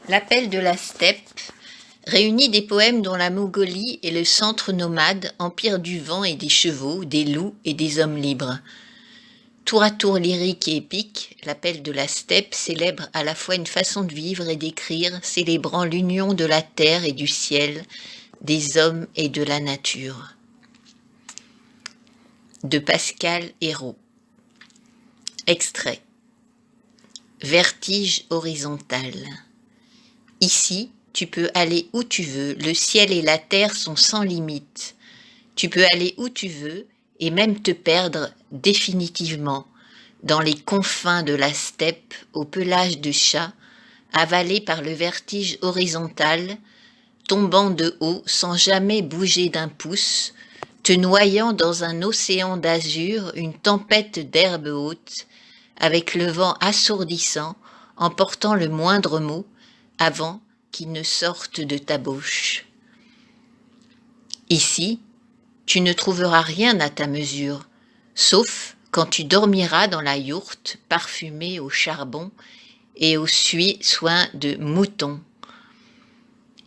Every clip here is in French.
L'appel de la steppe réunit des poèmes dont la Mongolie est le centre nomade, empire du vent et des chevaux, des loups et des hommes libres. Tour à tour lyrique et épique, l'appel de la steppe célèbre à la fois une façon de vivre et d'écrire, célébrant l'union de la terre et du ciel, des hommes et de la nature. De Pascal Hérault. Extrait. Vertige horizontal. Ici, tu peux aller où tu veux, le ciel et la terre sont sans limite. Tu peux aller où tu veux et même te perdre définitivement dans les confins de la steppe au pelage de chat, avalé par le vertige horizontal, tombant de haut sans jamais bouger d'un pouce, te noyant dans un océan d'azur, une tempête d'herbe haute, avec le vent assourdissant, emportant le moindre mot, avant qu'il ne sorte de ta bouche. Ici, tu ne trouveras rien à ta mesure, sauf quand tu dormiras dans la yourte parfumée au charbon et aux soins de moutons,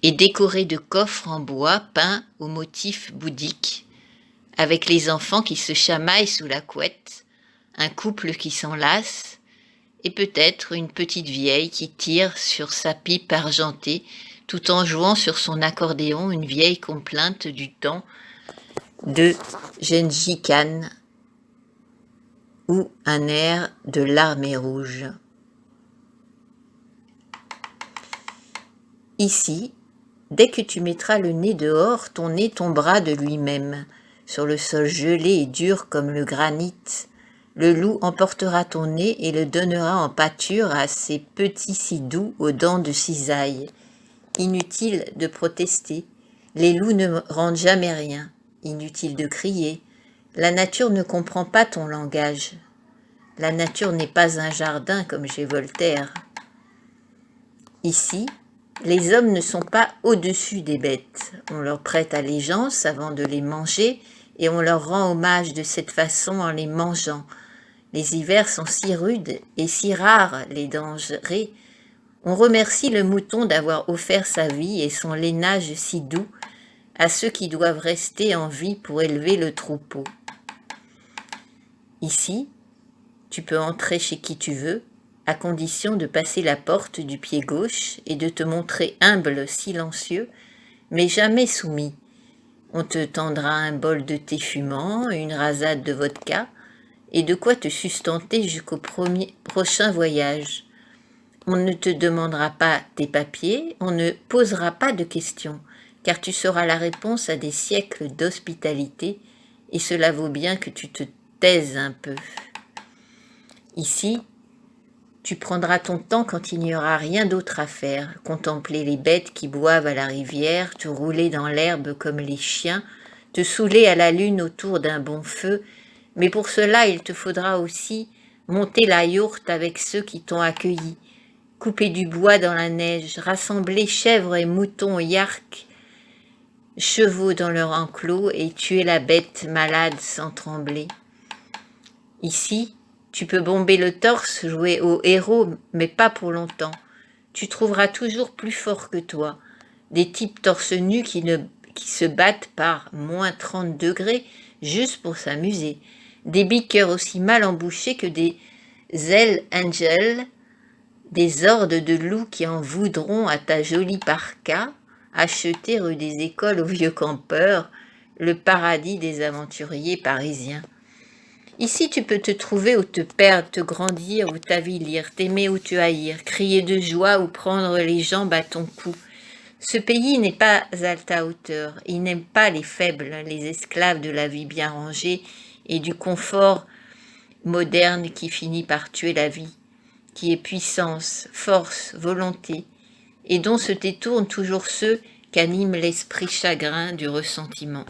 et décorée de coffres en bois peints aux motifs bouddhiques, avec les enfants qui se chamaillent sous la couette, un couple qui s'enlace, et peut-être une petite vieille qui tire sur sa pipe argentée tout en jouant sur son accordéon une vieille complainte du temps de Gengis Khan ou un air de l'Armée rouge. Ici, dès que tu mettras le nez dehors, ton nez tombera de lui-même, sur le sol gelé et dur comme le granit. Le loup emportera ton nez et le donnera en pâture à ces petits si doux aux dents de cisaille. Inutile de protester, les loups ne rendent jamais rien. Inutile de crier, la nature ne comprend pas ton langage. La nature n'est pas un jardin comme chez Voltaire. Ici, les hommes ne sont pas au-dessus des bêtes. On leur prête allégeance avant de les manger et on leur rend hommage de cette façon en les mangeant. Les hivers sont si rudes et si rares les dangers. On remercie le mouton d'avoir offert sa vie et son lainage si doux à ceux qui doivent rester en vie pour élever le troupeau. Ici, tu peux entrer chez qui tu veux, à condition de passer la porte du pied gauche et de te montrer humble, silencieux, mais jamais soumis. On te tendra un bol de thé fumant, une rasade de vodka, et de quoi te sustenter jusqu'au prochain voyage. On ne te demandera pas tes papiers, on ne posera pas de questions, car tu seras la réponse à des siècles d'hospitalité, et cela vaut bien que tu te taises un peu. Ici, tu prendras ton temps quand il n'y aura rien d'autre à faire, contempler les bêtes qui boivent à la rivière, te rouler dans l'herbe comme les chiens, te saouler à la lune autour d'un bon feu, mais pour cela il te faudra aussi monter la yourte avec ceux qui t'ont accueilli, couper du bois dans la neige, rassembler chèvres et moutons, yarks, chevaux dans leur enclos et tuer la bête malade sans trembler. Ici, tu peux bomber le torse, jouer au héros, mais pas pour longtemps. Tu trouveras toujours plus fort que toi. Des types torse nu qui se battent par moins 30 degrés juste pour s'amuser. Des biqueurs aussi mal embouchés que des Hells Angels, des hordes de loups qui en voudront à ta jolie parka, achetée rue des Écoles aux vieux campeurs, le paradis des aventuriers parisiens. Ici, tu peux te trouver ou te perdre, te grandir ou t'avilir, t'aimer ou te haïr, crier de joie ou prendre les jambes à ton cou. Ce pays n'est pas à ta hauteur. Il n'aime pas les faibles, les esclaves de la vie bien rangée et du confort moderne qui finit par tuer la vie, qui est puissance, force, volonté, et dont se détournent toujours ceux qu'anime l'esprit chagrin du ressentiment.